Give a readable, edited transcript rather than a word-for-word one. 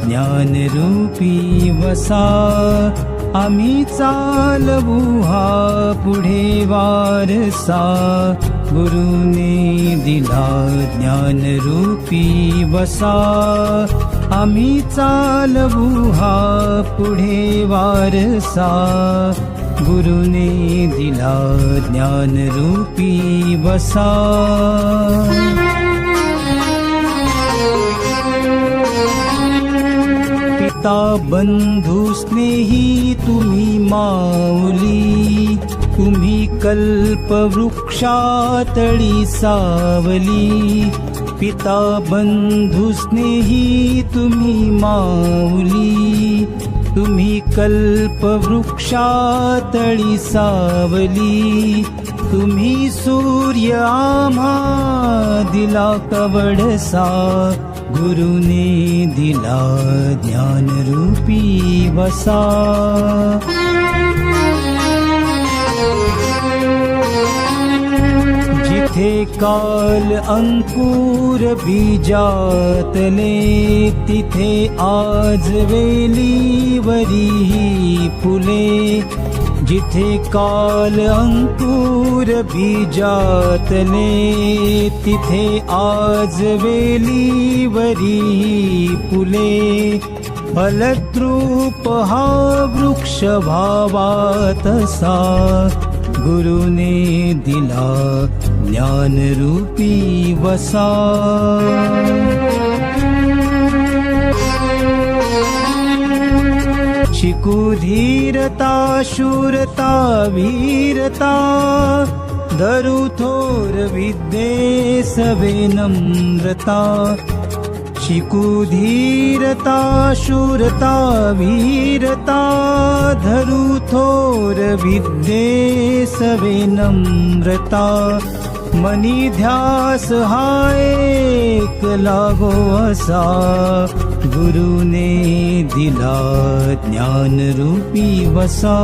ज्ञानरूपी वसा आम्ही चालवू हा पुढे वारसा गुरुने दिला ज्ञानरूपी वसा आम्ही चालवू हा पुढे वारसा गुरुने दिला ज्ञानरूपी वसा पिता बंधू स्नेही तुम्ही माऊली तुम्ही कल्पवृक्षातळी सावली पिता बंधू स्नेही तुम्ही माऊली तुम्ही कल्पवृक्षातळी सावली तुम्ही सूर्य आम्हा दिला कवडसा गुरुने दिला ज्ञानरूपी वसा जिथे काल अंकुर बीजातले तिथे आज वेलीवरी फुले जिथे काल अंकुर बीजातले तिथे आज वेलीवरी फुले फलद्रूप हा वृक्ष भावा तसा गुरुने दिला ज्ञानरूपी वसा शिकू धीरता शूरता वीरता धरू थोर विद्येस नम्रता शिकू धीरता शूरता वीरता धरू थोर विद्येस नम्रता मनी ध्यास हा एक लागो असा गुरुने दिला ज्ञानरूपी वसा